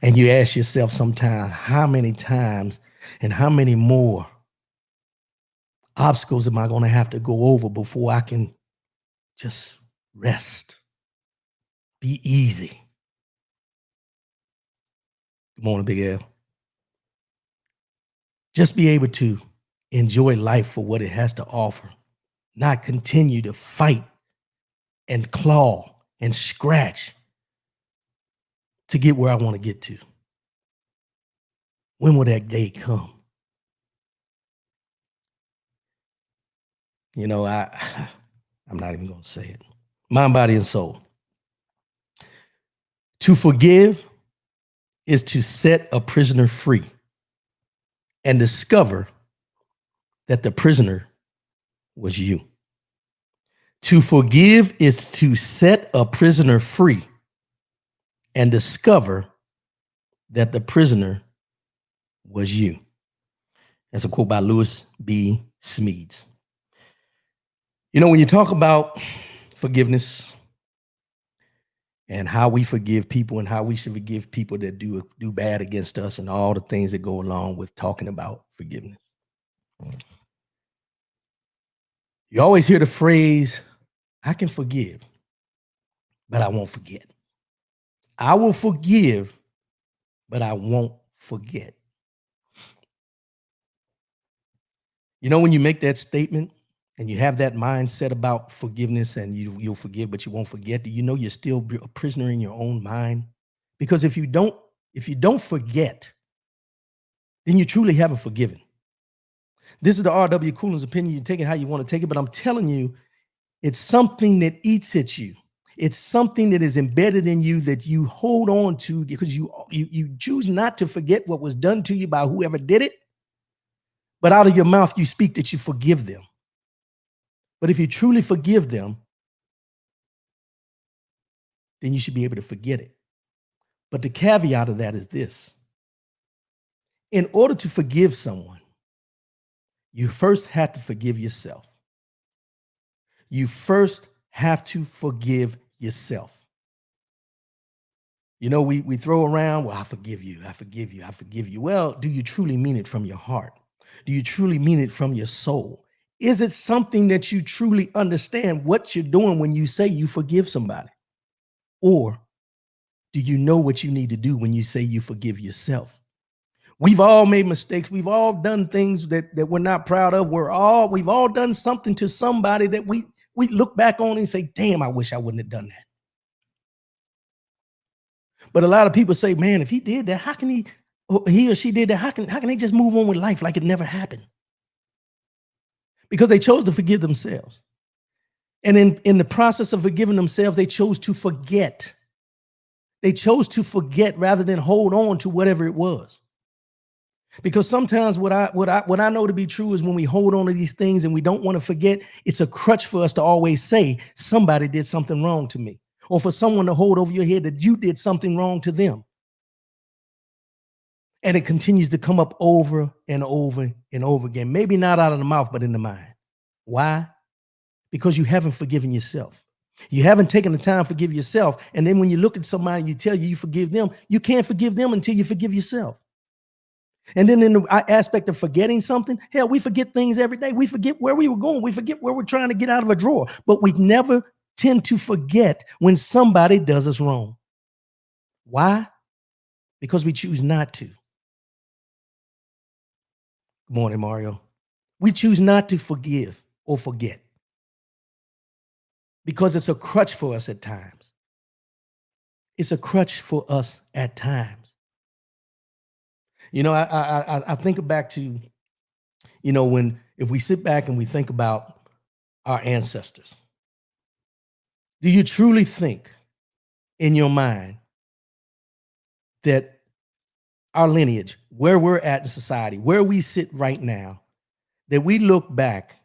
S1: And you ask yourself sometimes, how many times and how many more obstacles am I going to have to go over before I can just rest, be easy? Good morning, Big L. Just be able to enjoy life for what it has to offer, not continue to fight and claw and scratch to get where I want to get to. When will that day come? You know, I'm not even going to say it. Mind, body, and soul. To forgive is to set a prisoner free and discover that the prisoner was you. To forgive is to set a prisoner free and discover that the prisoner was you. That's a quote by Lewis B. Smedes. You know, when you talk about forgiveness and how we forgive people and how we should forgive people that do bad against us and all the things that go along with talking about forgiveness, you always hear the phrase, I can forgive, but I won't forget. I will forgive, but I won't forget. You know, when you make that statement and you have that mindset about forgiveness and you'll forgive, but you won't forget, do you know you're still a prisoner in your own mind? Because if you don't forget, then you truly haven't forgiven. This is the R.W. Cooling's opinion. You take it how you want to take it, but I'm telling you, it's something that eats at you. It's something that is embedded in you that you hold on to because you choose not to forget what was done to you by whoever did it. But out of your mouth, you speak that you forgive them. But if you truly forgive them, then you should be able to forget it. But the caveat of that is this. In order to forgive someone, you first have to forgive yourself. You first have to forgive yourself. You know, we throw around, well, I forgive you, I forgive you, I forgive you. Well, do you truly mean it from your heart? Do you truly mean it from your soul? Is it something that you truly understand what you're doing when you say you forgive somebody? Or do you know what you need to do when you say you forgive yourself? We've all made mistakes. We've all done things that we're not proud of. We've all done something to somebody that we look back on and say, damn, I wish I wouldn't have done that. But a lot of people say, man, if he did that, how can he or she did that? How can they just move on with life like it never happened? Because they chose to forgive themselves. And in the process of forgiving themselves, they chose to forget. They chose to forget rather than hold on to whatever it was. Because sometimes what I know to be true is when we hold on to these things and we don't want to forget, it's a crutch for us to always say somebody did something wrong to me, or for someone to hold over your head that you did something wrong to them. And it continues to come up over and over and over again. Maybe not out of the mouth, but in the mind. Why? Because you haven't forgiven yourself. You haven't taken the time to forgive yourself. And then when you look at somebody, you tell you forgive them. You can't forgive them until you forgive yourself. And then in the aspect of forgetting something, hell, we forget things every day. We forget where we were going. We forget where we're trying to get out of a drawer. But we never tend to forget when somebody does us wrong. Why? Because we choose not to. Good Morning, Mario. We choose not to forgive or forget because it's a crutch for us at times. It's a crutch for us at times. You know, I think back to, when if we sit back and we think about our ancestors, do you truly think in your mind that our lineage, where we're at in society, where we sit right now, that we look back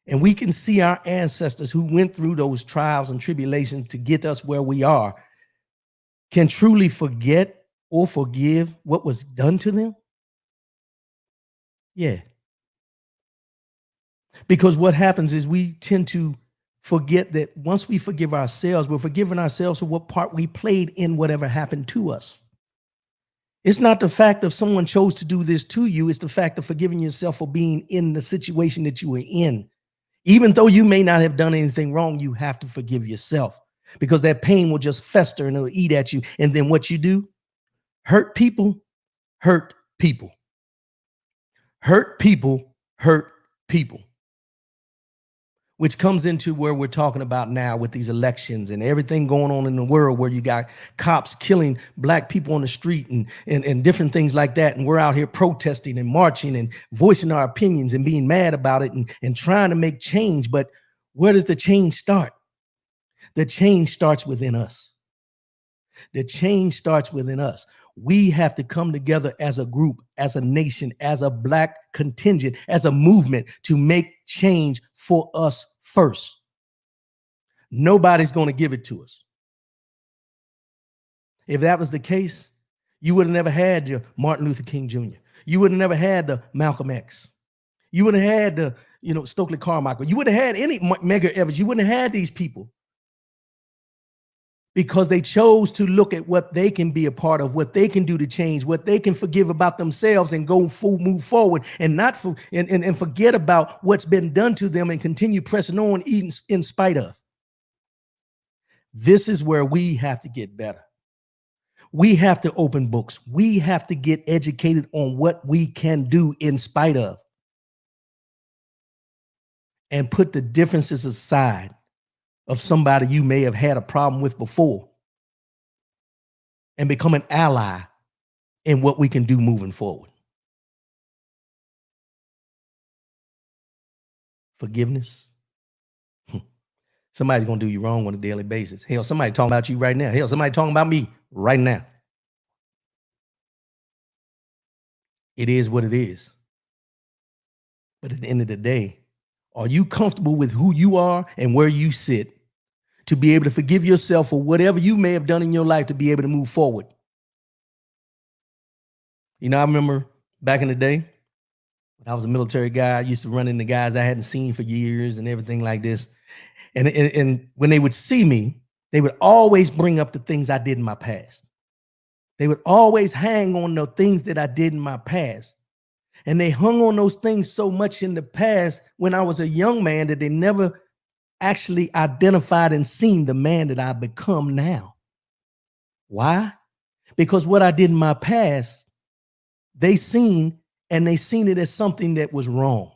S1: and we can see our ancestors who went through those trials and tribulations to get us where we are, can truly forget or forgive what was done to them? Yeah. Because what happens is we tend to forget that once we forgive ourselves, we're forgiving ourselves for what part we played in whatever happened to us. It's not the fact of someone chose to do this to you, it's the fact of forgiving yourself for being in the situation that you were in. Even though you may not have done anything wrong, you have to forgive yourself because that pain will just fester and it'll eat at you. And then what you do? Hurt people, hurt people. Hurt people, hurt people. Which comes into where we're talking about now with these elections and everything going on in the world, where you got cops killing black people on the street and different things like that. And we're out here protesting and marching and voicing our opinions and being mad about it and trying to make change. But where does the change start? The change starts within us. The change starts within us. We have to come together as a group, as a nation, as a black contingent, as a movement to make change for us first. Nobody's going to give it to us. If that was the case, you would have never had your Martin Luther King Jr. You would have never had the Malcolm X. You would have had the, Stokely Carmichael. You would have had any Medgar Evers. You wouldn't have had these people because they chose to look at what they can be a part of, what they can do to change, what they can forgive about themselves and move forward and not and forget about what's been done to them and continue pressing on even in spite of. This is where we have to get better. We have to open books. We have to get educated on what we can do in spite of and put the differences aside of somebody you may have had a problem with before and become an ally in what we can do moving forward. Forgiveness. Somebody's going to do you wrong on a daily basis. Hell, somebody talking about you right now. Hell, somebody talking about me right now. It is what it is. But at the end of the day, are you comfortable with who you are and where you sit to be able to forgive yourself for whatever you may have done in your life to be able to move forward? I remember back in the day when I was a military guy, I used to run into guys I hadn't seen for years and everything like this. And when they would see me, they would always bring up the things I did in my past. They would always hang on the things that I did in my past. And they hung on those things so much in the past when I was a young man that they never actually identified and seen the man that I've become now. Why? Because what I did in my past, they seen it as something that was wrong.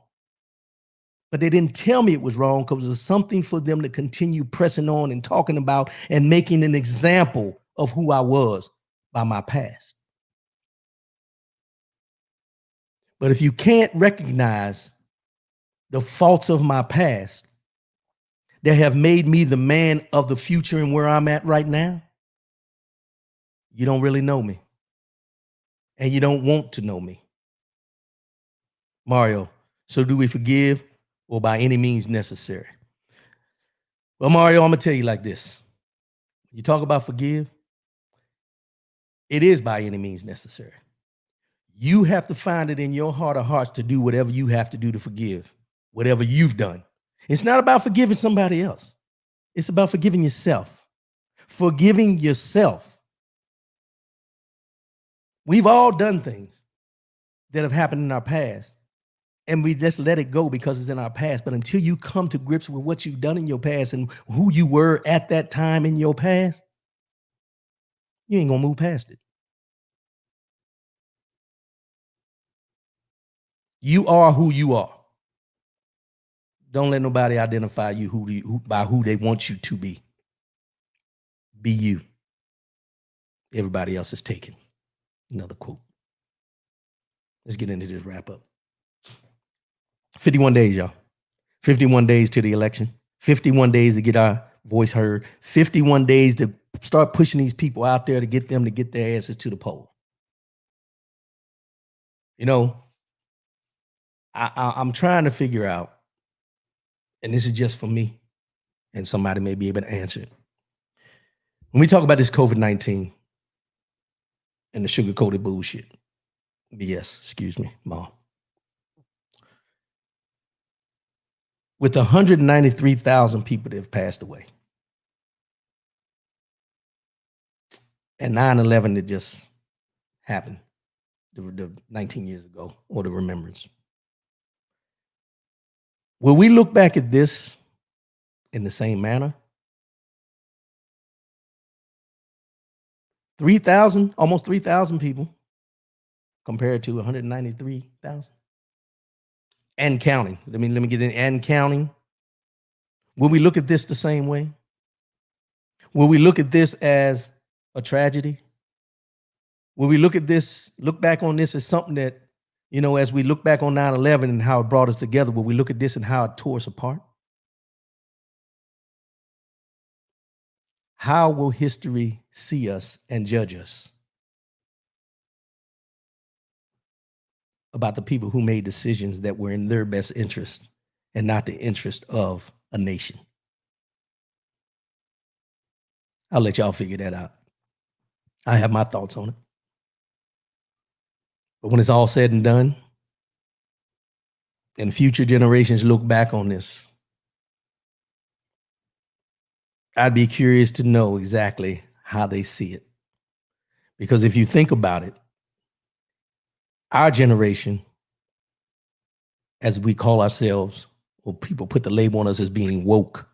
S1: But they didn't tell me it was wrong because it was something for them to continue pressing on and talking about and making an example of who I was by my past. But if you can't recognize the faults of my past that have made me the man of the future and where I'm at right now, you don't really know me. And you don't want to know me. Mario, so do we forgive or by any means necessary? Well, Mario, I'm going to tell you like this. You talk about forgive, it is by any means necessary. You have to find it in your heart of hearts to do whatever you have to do to forgive, whatever you've done. It's not about forgiving somebody else. It's about forgiving yourself. Forgiving yourself. We've all done things that have happened in our past, and we just let it go because it's in our past. But until you come to grips with what you've done in your past and who you were at that time in your past, you ain't gonna move past it. You are who you are. Don't let nobody identify you by who they want you to be. Be you. Everybody else is taken. Another quote. Let's get into this wrap up. 51 days, y'all. 51 days to the election. 51 days to get our voice heard. 51 days to start pushing these people out there to get them to get their asses to the poll. You know, I'm trying to figure out, and this is just for me, and somebody may be able to answer it. When we talk about this COVID-19 and the sugar-coated bullshit, BS, excuse me, Mom. With 193,000 people that have passed away, and 9/11 that just happened, the 19 years ago, or the remembrance. Will we look back at this in the same manner? 3,000, almost 3,000 people compared to 193,000 and counting. Let me get in and counting. Will we look at this the same way? Will we look at this as a tragedy? Will we look back on this as something that, you know, as we look back on 9/11 and how it brought us together, will we look at this and how it tore us apart? How will history see us and judge us about the people who made decisions that were in their best interest and not the interest of a nation? I'll let y'all figure that out. I have my thoughts on it. But when it's all said and done, and future generations look back on this, I'd be curious to know exactly how they see it. Because if you think about it, our generation, as we call ourselves, or people put the label on us as being woke,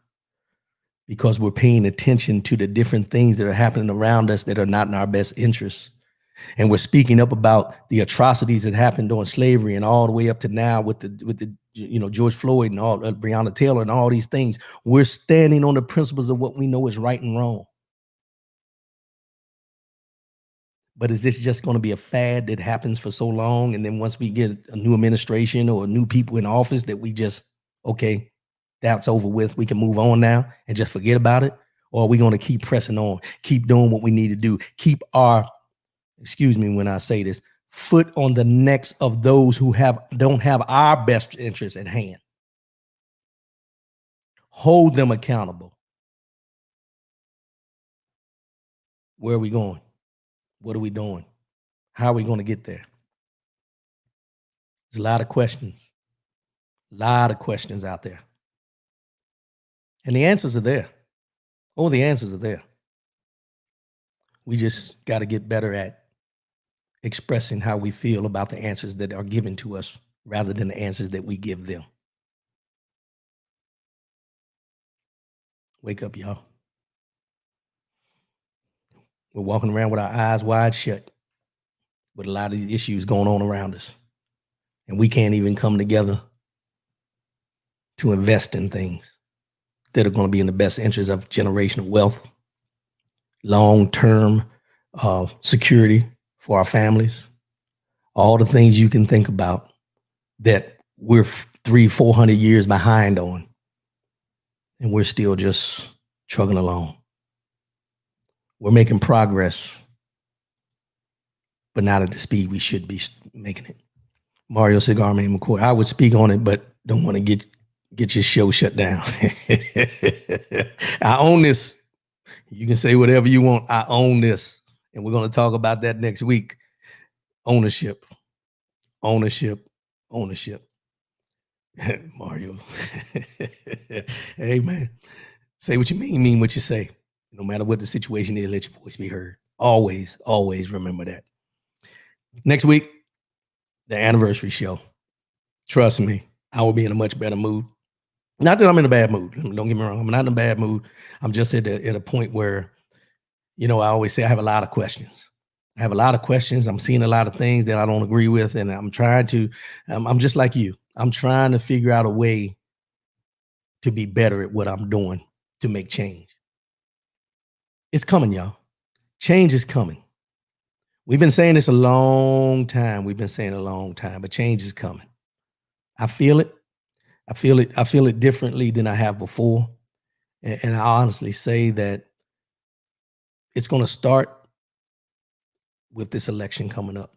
S1: because we're paying attention to the different things that are happening around us that are not in our best interests. And we're speaking up about the atrocities that happened during slavery and all the way up to now with the you know, George Floyd and all Breonna Taylor and all these things. We're standing on the principles of what we know is right and wrong. But is this just going to be a fad that happens for so long, and then once we get a new administration or new people in office that we just, okay, that's over with, we can move on now and just forget about it? Or are we going to keep pressing on, keep doing what we need to do, keep our, excuse me when I say this, foot on the necks of those who don't have our best interests at hand? Hold them accountable. Where are we going? What are we doing? How are we going to get there? There's a lot of questions out there. And the answers are there. Oh, the answers are there. We just got to get better at expressing how we feel about the answers that are given to us rather than the answers that we give them. Wake up, y'all. We're walking around with our eyes wide shut with a lot of these issues going on around us. And we can't even come together to invest in things that are going to be in the best interest of generational wealth, long-term security for our families, all the things you can think about that we're 300-400 years behind on, and we're still just trucking along. We're making progress, but not at the speed we should be making it. Mario Cigar Man McCoy, I would speak on it, but don't want to get your show shut down. I own this. You can say whatever you want. I own this. And we're going to talk about that next week. Ownership. Mario. Hey, man. Say what you mean what you say. No matter what the situation is, let your voice be heard. Always, always remember that. Next week, the anniversary show. Trust me, I will be in a much better mood. Not that I'm in a bad mood. Don't get me wrong. I'm not in a bad mood. I'm just at a point where, you know, I always say I have a lot of questions. I have a lot of questions. I'm seeing a lot of things that I don't agree with, and I'm trying to. I'm just like you. I'm trying to figure out a way to be better at what I'm doing to make change. It's coming, y'all. Change is coming. We've been saying this a long time. We've been saying it a long time, but change is coming. I feel it. I feel it. I feel it differently than I have before. And I honestly say that it's going to start with this election coming up.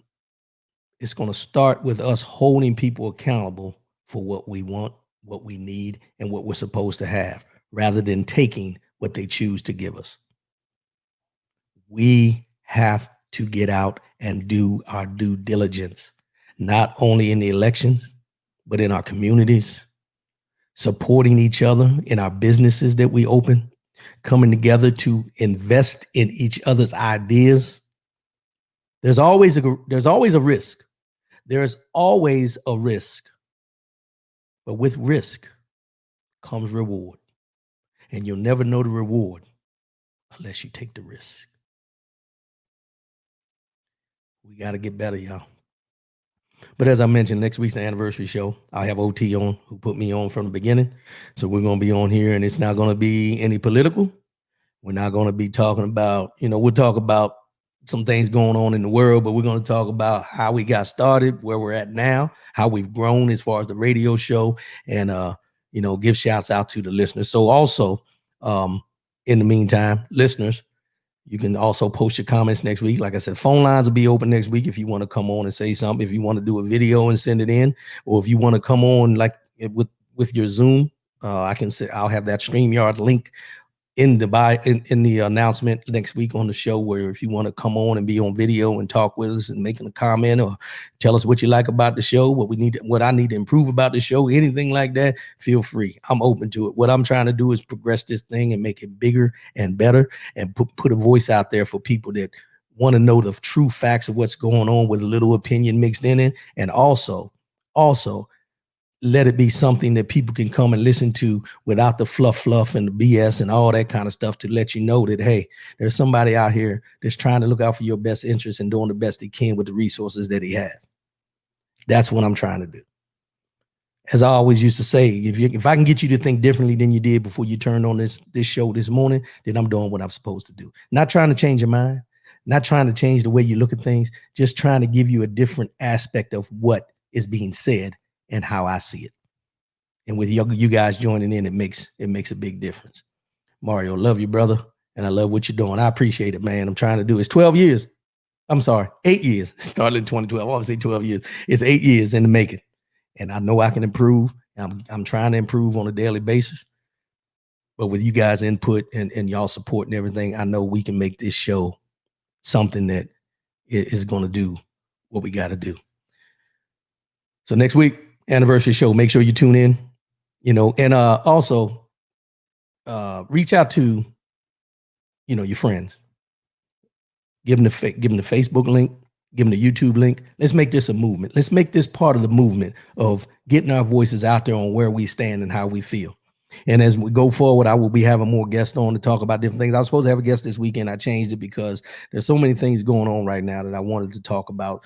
S1: It's going to start with us holding people accountable for what we want, what we need, and what we're supposed to have, rather than taking what they choose to give us. We have to get out and do our due diligence, not only in the elections, but in our communities, supporting each other in our businesses that we open, coming together to invest in each other's ideas. There's always a risk. There's always a risk. But with risk comes reward. And you'll never know the reward unless you take the risk. We got to get better, y'all. But as I mentioned, next week's the anniversary show. I have OT on, who put me on from the beginning. So we're going to be on here, and it's not going to be any political. We're not going to be talking about, we'll talk about some things going on in the world, but we're going to talk about how we got started, where we're at now, how we've grown as far as the radio show, and, give shouts out to the listeners. So also, in the meantime, listeners, you can also post your comments next week. Like I said, phone lines will be open next week if you want to come on and say something, if you want to do a video and send it in, or if you want to come on like with your Zoom, I'll have that StreamYard link in the announcement next week on the show, where if you want to come on and be on video and talk with us and making a comment or tell us what you like about the show, what I need to improve about the show, anything like that, feel free. I'm open to it. What I'm trying to do is progress this thing and make it bigger and better, and put a voice out there for people that want to know the true facts of what's going on with a little opinion mixed in it. And also let it be something that people can come and listen to without the fluff and the BS and all that kind of stuff, to let you know that, hey, there's somebody out here that's trying to look out for your best interest and doing the best he can with the resources that he has. That's what I'm trying to do. As I always used to say, if I can get you to think differently than you did before you turned on this show this morning, then I'm doing what I'm supposed to do. Not trying to change your mind, not trying to change the way you look at things, just trying to give you a different aspect of what is being said and how I see it. And with you guys joining in, it makes a big difference. Mario, love you, brother. And I love what you're doing. I appreciate it, man. I'm trying to do it's 12 years. I'm sorry, 8 years. Started in 2012. I always say 12 years. It's 8 years in the making. And I know I can improve. I'm trying to improve on a daily basis. But with you guys' input and y'all support and everything, I know we can make this show something that is going to do what we got to do. So next week, anniversary show, make sure you tune in, and also reach out to, your friends. Give them the Facebook link, give them the YouTube link. Let's make this a movement. Let's make this part of the movement of getting our voices out there on where we stand and how we feel. And as we go forward, I will be having more guests on to talk about different things. I was supposed to have a guest this weekend. I changed it because there's so many things going on right now that I wanted to talk about,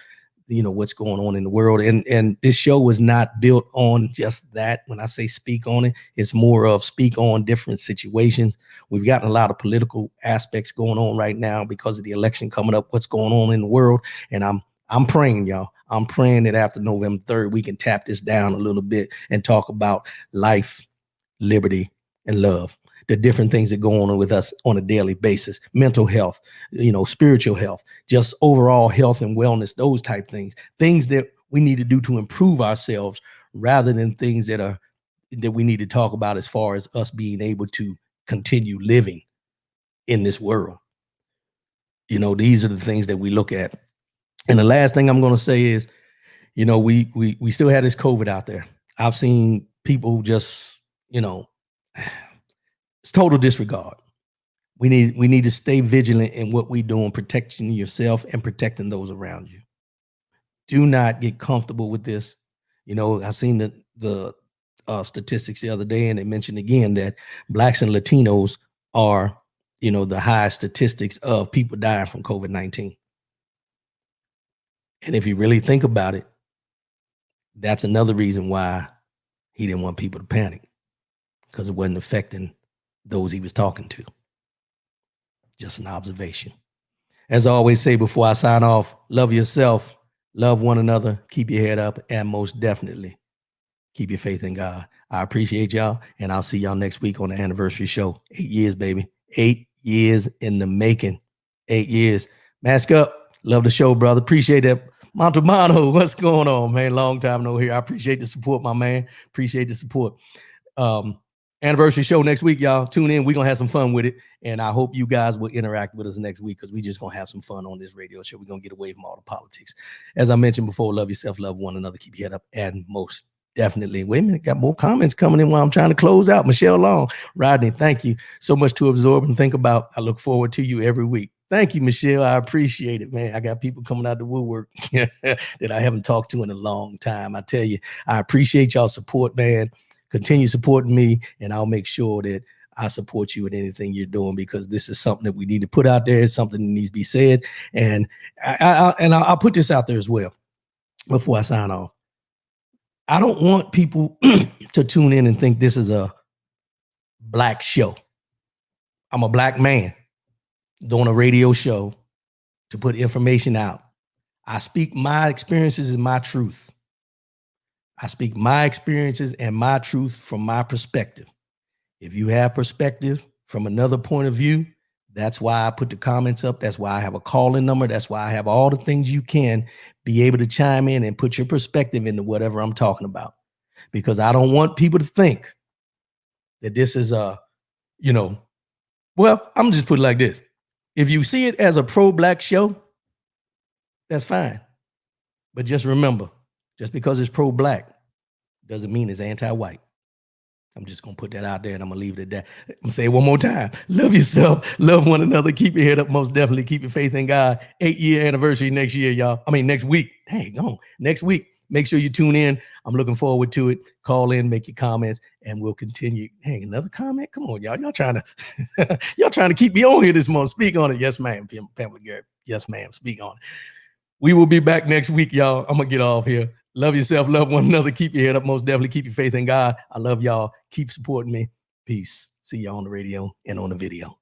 S1: what's going on in the world. And this show was not built on just that. When I say speak on it, it's more of speak on different situations. We've gotten a lot of political aspects going on right now because of the election coming up, what's going on in the world. And I'm praying, y'all. I'm praying that after November 3rd, we can tap this down a little bit and talk about life, liberty, and love. The different things that go on with us on a daily basis, mental health, spiritual health, just overall health and wellness, those type things that we need to do to improve ourselves, rather than things that we need to talk about as far as us being able to continue living in this world. These are the things that we look at. And the last thing I'm going to say is, we still have this COVID out there. I've seen people just, it's total disregard. We need to stay vigilant in what we do in protecting yourself and protecting those around you. Do not get comfortable with this. I seen the statistics the other day, and they mentioned again that Blacks and Latinos are, the highest statistics of people dying from COVID-19. And if you really think about it, that's another reason why he didn't want people to panic, because it wasn't affecting those he was talking to. Just an observation. As I always say before I sign off, love yourself, love one another, keep your head up, and most definitely keep your faith in God. I appreciate y'all, and I'll see y'all next week on the anniversary show. 8 years, baby. 8 years in the making. 8 years. Mask up. Love the show, brother. Appreciate that. Montalbano, what's going on, man? Long time no here. I appreciate the support, my man. Appreciate the support. Anniversary show next week, y'all. Tune in. We're going to have some fun with it. And I hope you guys will interact with us next week, because we just going to have some fun on this radio show. We're going to get away from all the politics. As I mentioned before, love yourself, love one another, keep your head up, and most definitely. Wait a minute, got more comments coming in while I'm trying to close out. Michelle Long, Rodney, thank you so much to absorb and think about. I look forward to you every week. Thank you, Michelle. I appreciate it, man. I got people coming out the woodwork that I haven't talked to in a long time. I tell you, I appreciate y'all support, man. Continue supporting me, and I'll make sure that I support you in anything you're doing, because this is something that we need to put out there. It's something that needs to be said. And I'll put this out there as well before I sign off. I don't want people to tune in and think this is a black show. I'm a black man doing a radio show to put information out. I speak my experiences and my truth. I speak my experiences and my truth from my perspective. If you have perspective from another point of view, that's why I put the comments up. That's why I have a call-in number. That's why I have all the things you can be able to chime in and put your perspective into whatever I'm talking about. Because I don't want people to think that this is well, I'm just put it like this. If you see it as a pro-black show, that's fine. But just remember, just because it's pro-black doesn't mean it's anti-white. I'm just going to put that out there, and I'm going to leave it at that. I'm going to say it one more time. Love yourself. Love one another. Keep your head up. Most definitely keep your faith in God. 8-year anniversary next year, y'all. I mean, next week. Dang, no. Next week. Make sure you tune in. I'm looking forward to it. Call in, make your comments, and we'll continue. Hey, another comment? Come on, y'all. Y'all trying to keep me on here this morning. Speak on it. Yes, ma'am. Pamela Garrett. Yes, ma'am. Speak on it. We will be back next week, y'all. I'm going to get off here. Love yourself. Love one another. Keep your head up. Most definitely keep your faith in God. I love y'all. Keep supporting me. Peace. See y'all on the radio and on the video.